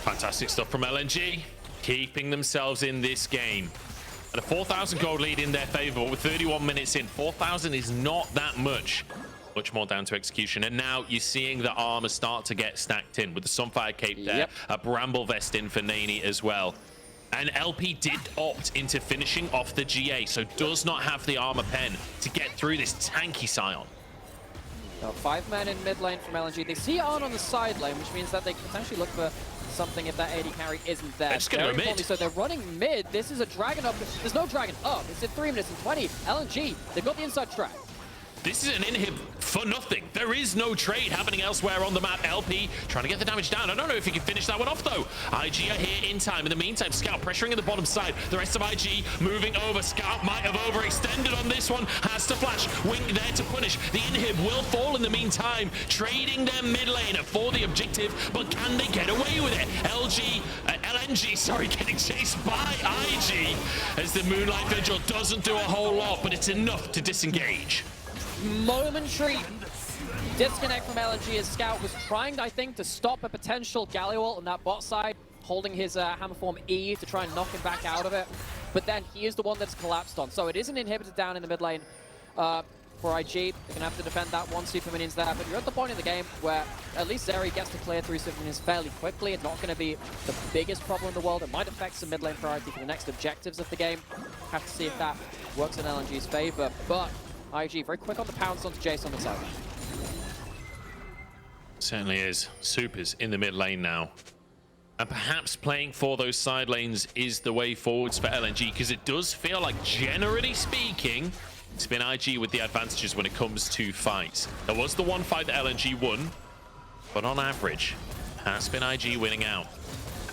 [SPEAKER 1] Fantastic stuff from LNG, keeping themselves in this game. At a 4,000 gold lead in their favor, but with 31 minutes in, 4,000 is not that much. Much more down to execution. And now you're seeing the armor start to get stacked in with the Sunfire Cape there, a Bramble Vest in for Nani as well. And LP did opt into finishing off the GA, so does not have the armor pen to get through this tanky Sion.
[SPEAKER 2] 5 men in mid lane from LNG. They see Arn on the side lane, which means that they can potentially look for something if that AD carry isn't there.
[SPEAKER 1] They're just gonna go mid.
[SPEAKER 2] So they're running mid. This is a dragon up. There's no dragon up. It's at 3 minutes and 20. LNG, they've got the inside track.
[SPEAKER 1] This is an inhib for nothing. There is no trade happening elsewhere on the map. LP trying to get the damage down. I don't know if he can finish that one off, though. IG are here in time. In the meantime, Scout pressuring in the bottom side. The rest of IG moving over. Scout might have overextended on this one. Has to flash. Wing there to punish. The inhib will fall in the meantime. Trading their mid lane for the objective, but can they get away with it? LNG, sorry, getting chased by IG as the Moonlight Vigil doesn't do a whole lot, but it's enough to disengage.
[SPEAKER 2] Momentary disconnect from LNG as Scout was trying, I think, to stop a potential Galio ult on that bot side, holding his hammer form E to try and knock him back out of it. But then he is the one that's collapsed on. So it is an inhibitor down in the mid lane for IG. They're going to have to defend that one super minions there. But you're at the point in the game where at least Zeri gets to clear 3 super minions fairly quickly. It's not going to be the biggest problem in the world. It might affect some mid lane priority for the next objectives of the game. Have to see if that works in LNG's favor. But IG very quick on the pounce onto Jace on the side.
[SPEAKER 1] Certainly is. Super's in the mid lane now. And perhaps playing for those side lanes is the way forwards for LNG, because it does feel like, generally speaking, it's been IG with the advantages when it comes to fights. There was the one fight that LNG won, but on average, has been IG winning out.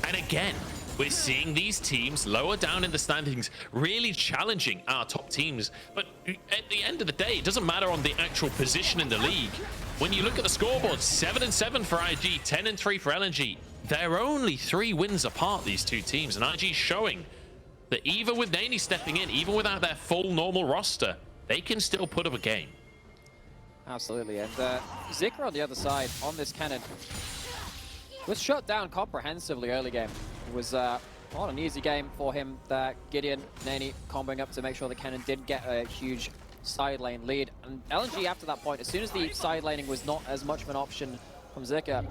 [SPEAKER 1] And again, we're seeing these teams lower down in the standings really challenging our top teams. But at the end of the day, it doesn't matter on the actual position in the league. When you look at the scoreboard, 7-7 for IG, 10-3 for LNG. They're only 3 wins apart, these two teams. And IG showing that even with Nani stepping in, even without their full normal roster, they can still put up a game.
[SPEAKER 2] Absolutely. And Zika on the other side, on this cannon, was shut down comprehensively early game. It was not an easy game for him. That Gideon, Nani comboing up to make sure the cannon didn't get a huge side lane lead. And LNG after that point, as soon as the side laning was not as much of an option from Zika,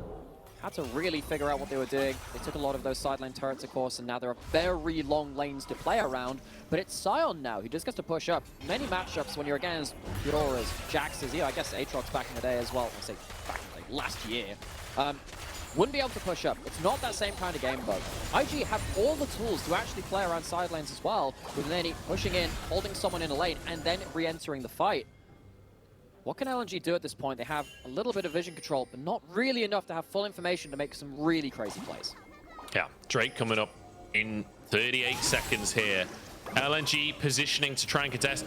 [SPEAKER 2] had to really figure out what they were doing. They took a lot of those side lane turrets, of course, and now there are very long lanes to play around. But it's Sion now, who just gets to push up. Many matchups when you're against Eudoras, Jaxes, I guess Aatrox back in the day as well. I say back in the day, last year. Wouldn't be able to push up. It's not that same kind of game, but IG have all the tools to actually play around side lanes as well, with Nani pushing in, holding someone in a lane, and then re-entering the fight. What can LNG do at this point? They have a little bit of vision control, but not really enough to have full information to make some really crazy plays.
[SPEAKER 1] Yeah, Drake coming up in 38 seconds here. LNG positioning to try and contest.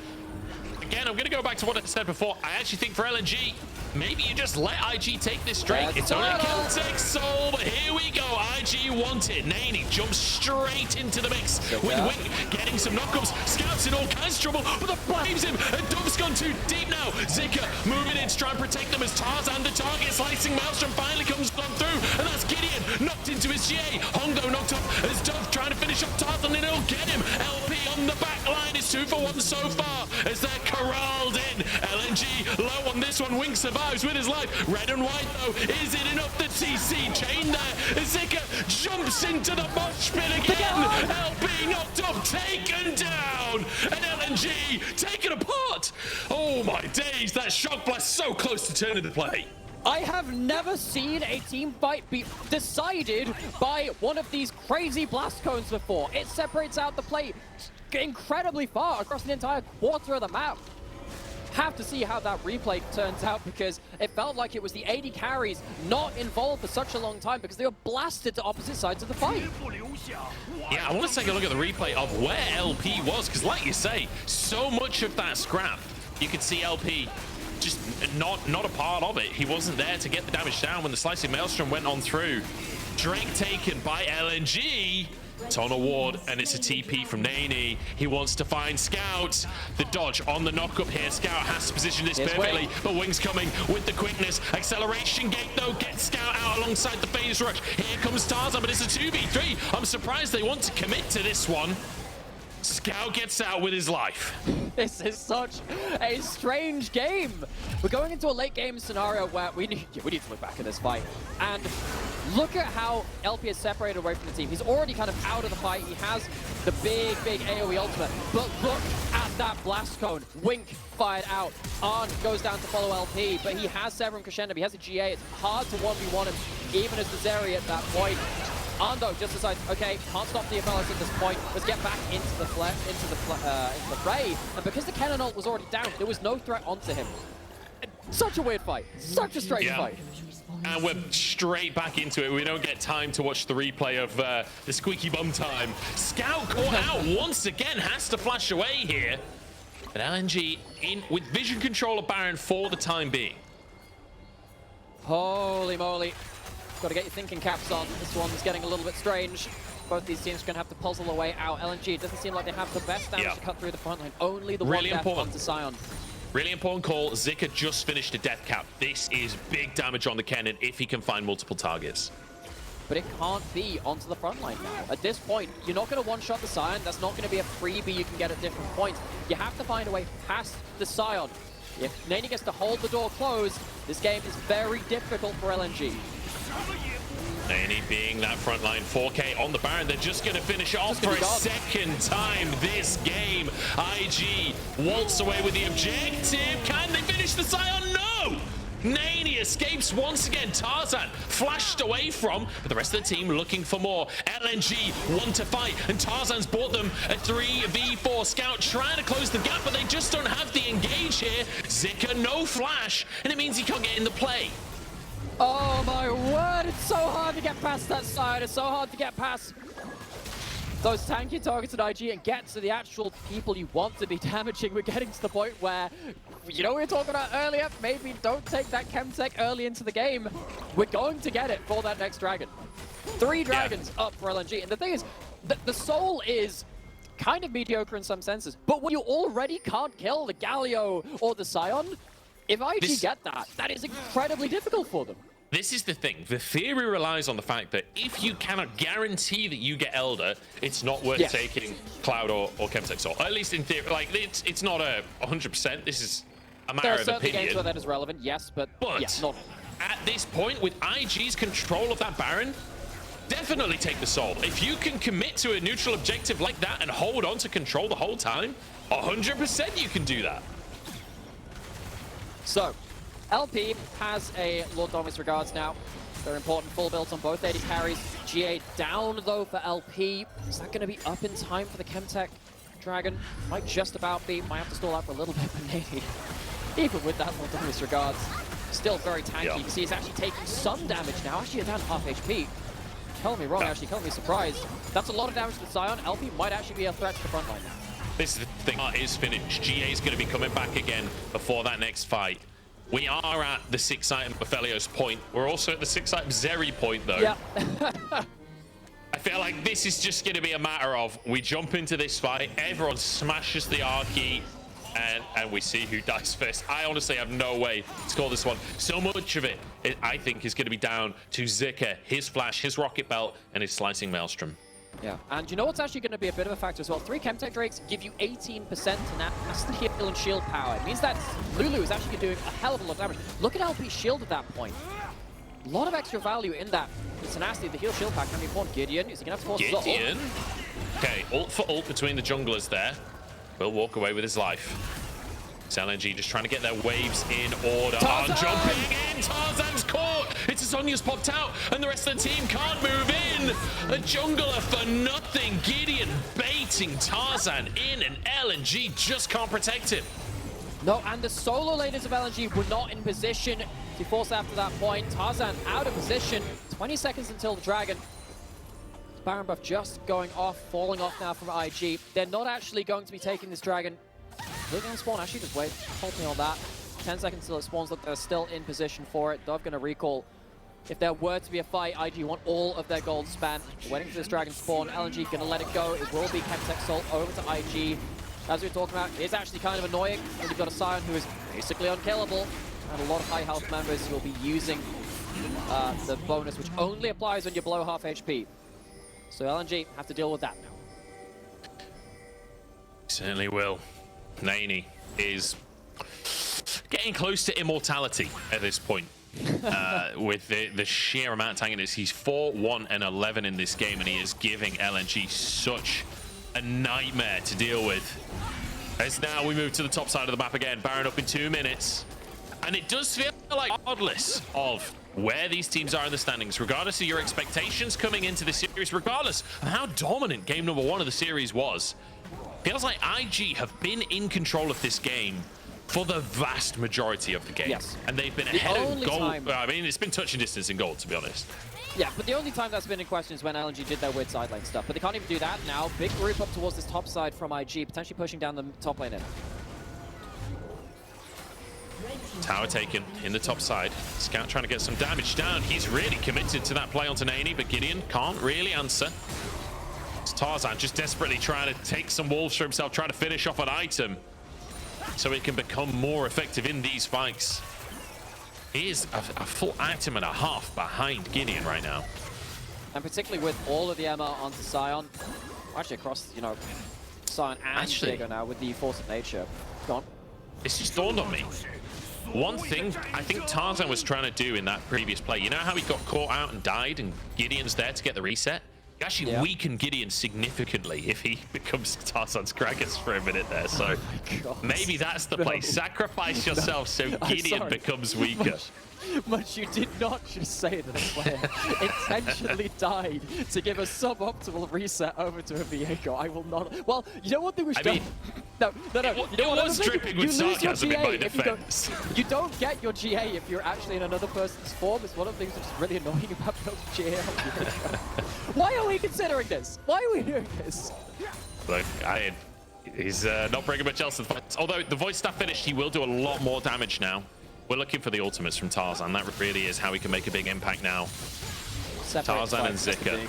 [SPEAKER 1] Again, I'm going to go back to what I said before. I actually think for LNG, maybe you just let IG take this Drake. It's only a Celtic Soul, but here we go. IG want it. Nani jumps straight into the mix with Wing getting some knockups. Scouts in all kinds of trouble, but the blames him. And Dove's gone too deep now. Zika moving in to try and protect them as Tarzan, the target. Slicing Maelstrom finally comes on through, and that's Gideon knocked into his GA. Hongo knocked up as Dove trying to finish up Tarzan, and it'll get him. LP on the back. backline is 2 for 1 so far as they're corralled in. LNG low on this one. Wing survives with his life. Red and white though. Is it enough? The TC chain there. Zika jumps into the mosh pit again. LP knocked off, taken down. And LNG taken apart. Oh my days. That shock blast so close to turning the play.
[SPEAKER 2] I have never seen a team fight be decided by one of these crazy blast cones before. It separates out the play incredibly far across the entire quarter of the map. Have to see how that replay turns out, because it felt like it was the AD carries not involved for such a long time because they were blasted to opposite sides of the fight.
[SPEAKER 1] Yeah, I want to take a look at the replay of where LP was, because like you say, so much of that scrap, you could see LP just not a part of it. He wasn't there to get the damage down when the Slicing Maelstrom went on through. Drake taken by LNG. Tunnel Ward, and it's a TP from Nani. He wants to find Scout. The dodge on the knock up here. Scout has to position this perfectly, but Wing's coming with the quickness. Acceleration gate though gets Scout out alongside the phase rush. Here comes Tarzan, but it's a 2v3. I'm surprised they want to commit to this one. Scout gets out with his life.
[SPEAKER 2] This is such a strange game. We're going into a late game scenario where we need to look back at this fight. And look at how LP is separated away from the team. He's already kind of out of the fight. He has the big AoE ultimate. But look at that blast cone. Wink fired out. Arn goes down to follow LP, but he has Severum Crescendo. He has a GA. It's hard to 1v1 him, even as the Zeri at that point. Ando just decides, okay, can't stop the FLS at this point. Let's get back into the fray. And because the cannon ult was already down, there was no threat onto him. Such a weird fight. Such a strange fight.
[SPEAKER 1] And we're straight back into it. We don't get time to watch the replay of the squeaky bum time. Scout caught out once again, has to flash away here. And LNG in with vision control of Baron for the time being.
[SPEAKER 2] Holy moly. Got to get your thinking caps on. This one's getting a little bit strange. Both these teams are going to have to puzzle their way out. LNG, it doesn't seem like they have the best damage to cut through the front line. Only the one death onto Sion.
[SPEAKER 1] Really important call. Zika just finished a death cap. This is big damage on the cannon if he can find multiple targets.
[SPEAKER 2] But it can't be onto the front line now. At this point, you're not going to one-shot the Sion. That's not going to be a freebie you can get at different points. You have to find a way past the Sion. If Nani gets to hold the door closed, this game is very difficult for LNG.
[SPEAKER 1] Nani being that frontline 4K on the Baron. They're just going to finish it off for a second time this game. IG waltz away with the objective. Can they finish the Sion? No! Nani escapes once again. Tarzan flashed away from, but the rest of the team looking for more. LNG want to fight, and Tarzan's bought them a 3v4. Scout trying to close the gap, but they just don't have the engage here. Zika, no flash, and it means he can't get in the play.
[SPEAKER 2] Oh my word, it's so hard to get past that side. It's so hard to get past those tanky targets at IG and get to the actual people you want to be damaging. We're getting to the point where, you know, we were talking about earlier, maybe don't take that Chemtech early into the game. We're going to get it for that next dragon. 3 dragons up for LNG. And the thing is, the Soul is kind of mediocre in some senses, but when you already can't kill the Galio or the Sion, if IG get that, that is incredibly difficult for them.
[SPEAKER 1] This is the thing. The theory relies on the fact that if you cannot guarantee that you get Elder, it's not worth taking Cloud or Chemtech Soul. At least in theory, like it's not a 100%. This is a matter of opinion.
[SPEAKER 2] There are certainly games where that is relevant, yes, but yeah, not.
[SPEAKER 1] At this point, with IG's control of that Baron, definitely take the Soul. If you can commit to a neutral objective like that and hold on to control the whole time, 100% you can do that.
[SPEAKER 2] So, LP has a Lord Dominus Regards now. Very important full builds on both AD carries. GA down though for LP. Is that going to be up in time for the Chemtech Dragon? Might just about be. Might have to stall out for a little bit, but maybe. Even with that Lord Dominus Regards, still very tanky. You can see he's actually taking some damage now. Actually, down half HP. Tell me wrong, actually. Tell me surprised. That's a lot of damage to the Sion. LP might actually be a threat to the front line now.
[SPEAKER 1] This thing is finished. GA is going to be coming back again before that next fight. We are at the 6-item Aphelios point. We're also at the 6-item Zeri point, though. Yeah. I feel like this is just going to be a matter of we jump into this fight, everyone smashes the R key, and we see who dies first. I honestly have no way to call this one. So much of it, I think, is going to be down to Zika, his flash, his rocket belt, and his slicing maelstrom.
[SPEAKER 2] Yeah, and you know what's actually going to be a bit of a factor as well? 3 Chemtech Drakes give you 18% to heal and shield power. It means that Lulu is actually doing a hell of a lot of damage. Look at LP's shield at that point. A lot of extra value in that. The tenacity, the heal shield pack can be important. Gideon, is he going to have to force
[SPEAKER 1] Gideon? Okay, ult for ult between the junglers there. Will walk away with his life. LNG just trying to get their waves in order.
[SPEAKER 2] Tarzan!
[SPEAKER 1] Jumping in, Tarzan's caught. It's Sonya's popped out, and the rest of the team can't move in. A jungler for nothing. Gideon baiting Tarzan in, and LNG just can't protect him.
[SPEAKER 2] No, and the solo laners of LNG were not in position to force after that point. Tarzan out of position. 20 seconds until the Dragon. Baron buff just going off, falling off now from IG. They're not actually going to be taking this Dragon. They're going to spawn. Actually, just wait. Hold me on that. 10 seconds till it spawns. Look, they're still in position for it. Dove going to recall. If there were to be a fight, IG want all of their gold spent. Waiting for this Dragon spawn. LNG going to let it go. It will be Chemtech Soul over to IG. As we were talking about, it's actually kind of annoying when you've got a Sion who is basically unkillable. And a lot of high health members who will be using the bonus, which only applies when you're below half HP. So LNG have to deal with that now.
[SPEAKER 1] Certainly will. Nani is getting close to immortality at this point. With the sheer amount of tankiness. He's 4-1-11 in this game, and he is giving LNG such a nightmare to deal with. As now we move to the top side of the map again. Baron up in 2 minutes. And it does feel like regardless of where these teams are in the standings, regardless of your expectations coming into the series, regardless of how dominant game number 1 of the series was, feels like IG have been in control of this game for the vast majority of the game.
[SPEAKER 2] Yes.
[SPEAKER 1] And they've been ahead of gold. I mean, it's been touching distance in gold, to be honest.
[SPEAKER 2] Yeah, but the only time that's been in question is when LNG did their weird side lane stuff. But they can't even do that now. Big group up towards this top side from IG, potentially pushing down the top lane in.
[SPEAKER 1] Tower taken in the top side. Scout trying to get some damage down. He's really committed to that play onto Nani, but Gideon can't really answer. It's Tarzan just desperately trying to take some wolves for himself, trying to finish off an item so it can become more effective in these fights. He is a full item and a half behind Gideon right now.
[SPEAKER 2] And particularly with all of the MR onto Sion, actually across, you know, Sion and Diego now with the Force of Nature. Go on.
[SPEAKER 1] It's just dawned on me. One thing I think Tarzan was trying to do in that previous play, you know how he got caught out and died and Gideon's there to get the reset? You actually weaken Gideon significantly if he becomes Tarzan's Kragas for a minute there. So maybe that's the play. Sacrifice yourself so Gideon becomes weaker.
[SPEAKER 2] Much you did not just say that a player intentionally died to give a suboptimal reset over to a Viego. I will not. Well, you know what they was done? No. You know what
[SPEAKER 1] was dripping with sarcasm in my defense.
[SPEAKER 2] You don't get your GA if you're actually in another person's form. It's one of the things that's really annoying about building GA on Viego. Why are we considering this? Why are we doing this?
[SPEAKER 1] Look, he's not bringing much else to the fight. Although the voice staff finished, he will do a lot more damage now. We're looking for the ultimates from Tarzan. That really is how he can make a big impact now. Tarzan and Zika.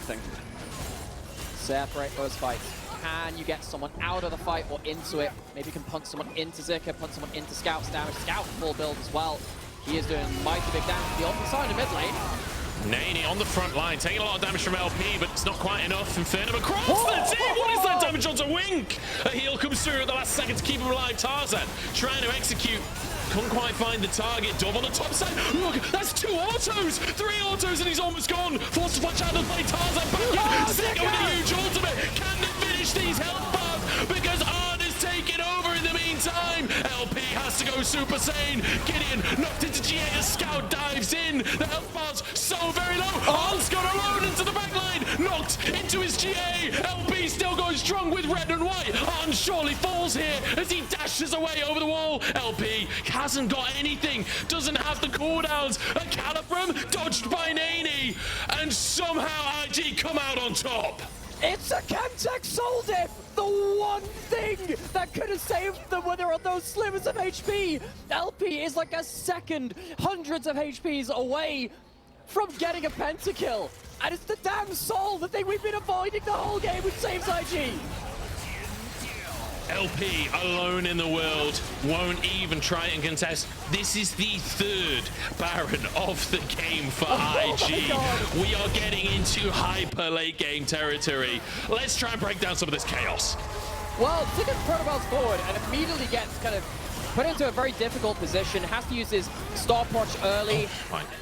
[SPEAKER 2] Separate those fights. Can you get someone out of the fight or into it? Maybe you can punt someone into Zika, punt someone into Scout's damage. Scout full build as well. He is doing mighty big damage to the offensive side of mid lane.
[SPEAKER 1] Nani on the front line, taking a lot of damage from LP, but it's not quite enough. Infernum across the team. What is that damage onto Wink? A heal comes through at the last second to keep him alive. Tarzan trying to execute. Couldn't quite find the target. Dove on the top side. Look, that's 2 autos. 3 autos and he's almost gone. Forced to watch out and play Tarzan back in. Zika with a huge ultimate. Can they finish these health bars? Because Arn is taking over in the meantime. LP has to go Super Saiyan. Gideon knocked into GA as Scout dives in. The health bar's so very low. Arn's got alone into the back line. Knocked into his GA. LP still going strong with red and white. Arn surely falls here as he dashes away over the wall. LP hasn't got anything. Doesn't have the cooldowns. A Calibrum dodged by Nani. And somehow IG come out on top.
[SPEAKER 2] It's a Chemtech Soul Diff! The one thing that could have saved them when they're on those slivers of HP! LP is like a second, hundreds of HPs away from getting a pentakill! And it's the damn soul, the thing we've been avoiding the whole game, which saves IG!
[SPEAKER 1] LP alone in the world won't even try and contest. This is the third Baron of the game for IG. We are getting into hyper late game territory. Let's try and break down some of this chaos.
[SPEAKER 2] Well, Ticket Protobell's forward and immediately gets kind of put into a very difficult position. Has to use his stopwatch early.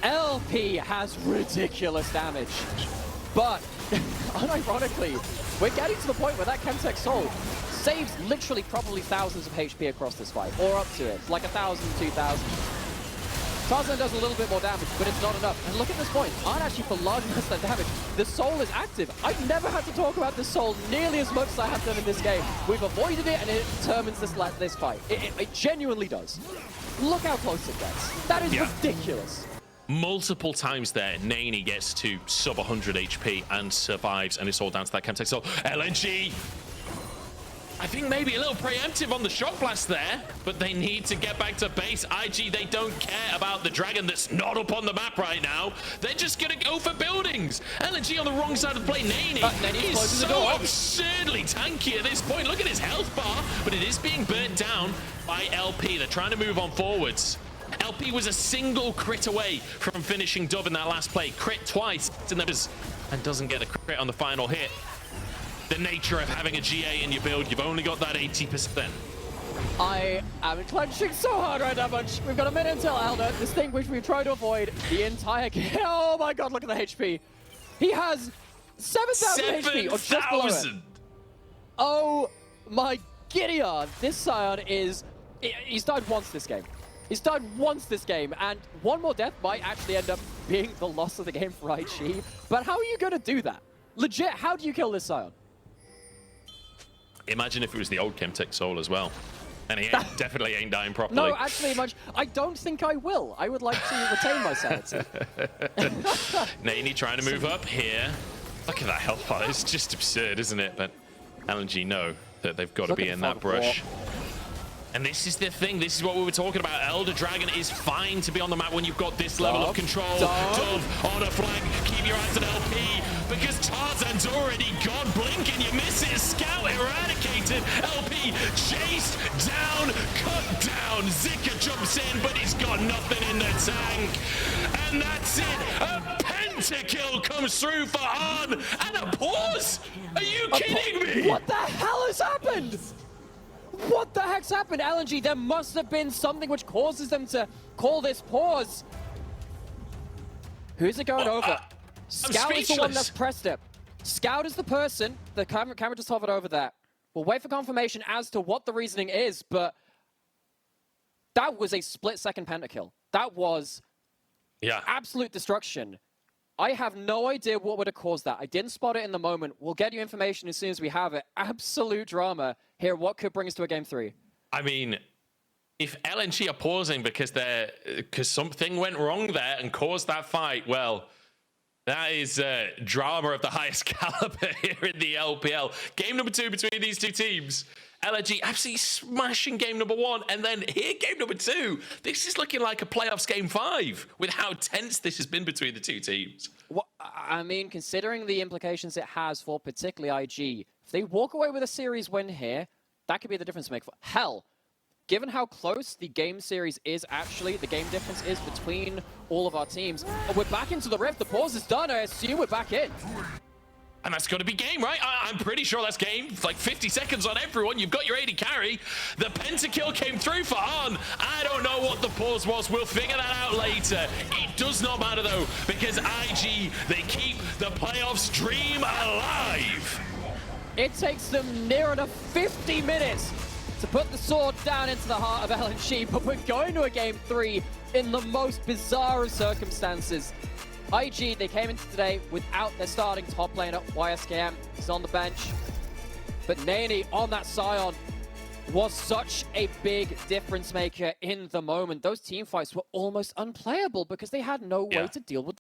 [SPEAKER 2] LP has ridiculous damage. But, unironically, we're getting to the point where that Chemtech Soul saves literally probably thousands of HP across this fight, or up to it, like 1,000, 2,000. Tarzan does a little bit more damage, but it's not enough. And look at this point, aren't actually for large amounts of damage. The Soul is active. I've never had to talk about the Soul nearly as much as I have done in this game. We've avoided it, and it determines this fight. It genuinely does. Look how close it gets. That is ridiculous.
[SPEAKER 1] Multiple times there, Naney gets to sub 100 HP and survives, and it's all down to that Chemtech Soul. LNG! I think maybe a little preemptive on the Shock Blast there, but they need to get back to base. IG, they don't care about the Dragon that's not up on the map right now. They're just going to go for buildings. LNG on the wrong side of the play. Naney is so absurdly tanky at this point. Look at his health bar, but it is being burnt down by LP. They're trying to move on forwards. LP was a single crit away from finishing Dub in that last play. Crit twice, and doesn't get a crit on the final hit. The nature of having a GA in your build, you've only got that 80%.
[SPEAKER 2] I am clenching so hard right now, Bunch. We've got a minute until Elder, this thing which we've tried to avoid the entire game. Oh my god, look at the HP. He has 7,000 HP, or just below it. Oh my Gideon. This Scion is... He's died once this game. He's died once this game, and one more death might actually end up being the loss of the game for IG. But how are you going to do that? Legit, how do you kill this Scion?
[SPEAKER 1] Imagine if it was the old Chemtech Soul as well. And he definitely ain't dying properly.
[SPEAKER 2] No, actually, I don't think I will. I would like to retain my sanity.
[SPEAKER 1] Naney trying to move up here. Look at that health bar. It's just absurd, isn't it? But LNG know that they've got to be in that brush. And this is the thing. This is what we were talking about. Elder Dragon is fine to be on the map when you've got this level of control. Dove on a flank. Keep your eyes on LP because Tarzan's already gone. Blink and you miss it. Scout eradicated. LP chased down, cut down. Zika jumps in, but he's got nothing in the tank. And that's it. A pentakill comes through for On. And a pause. Are you kidding me?
[SPEAKER 2] What the hell has happened? What the heck's happened, LNG? There must have been something which causes them to call this pause. Who's it going over? Scout is the one that's pressed it. Scout is the person. The camera just hovered over that. We'll wait for confirmation as to what the reasoning is, but that was a split-second pentakill. That was absolute destruction. I have no idea what would have caused that. I didn't spot it in the moment. We'll get you information as soon as we have it. Absolute drama here. What could bring us to a game 3?
[SPEAKER 1] I mean, if LNG are pausing because something went wrong there and caused that fight, well, that is drama of the highest caliber here in the LPL. Game number 2 between these two teams. LNG absolutely smashing game number 1, and then here, game number 2. This is looking like a playoffs game 5 with how tense this has been between the two teams.
[SPEAKER 2] Well, I mean, considering the implications it has for particularly IG, if they walk away with a series win here, that could be the difference maker. Hell, given how close the game series is actually, the game difference is between all of our teams, we're back into the rift. The pause is done. I assume we're back in.
[SPEAKER 1] And that's got to be game, right? I'm pretty sure that's game. Like 50 seconds on everyone. You've got your AD carry. The pentakill came through for On. I don't know what the pause was. We'll figure that out later. It does not matter, though, because IG, they keep the playoffs dream alive.
[SPEAKER 2] It takes them near enough 50 minutes to put the sword down into the heart of LNG, but we're going to a game 3 in the most bizarre of circumstances. IG, they came into today without their starting top laner, YSKM. He's on the bench. But Naney on that Scion was such a big difference maker in the moment. Those team fights were almost unplayable because they had no way to deal with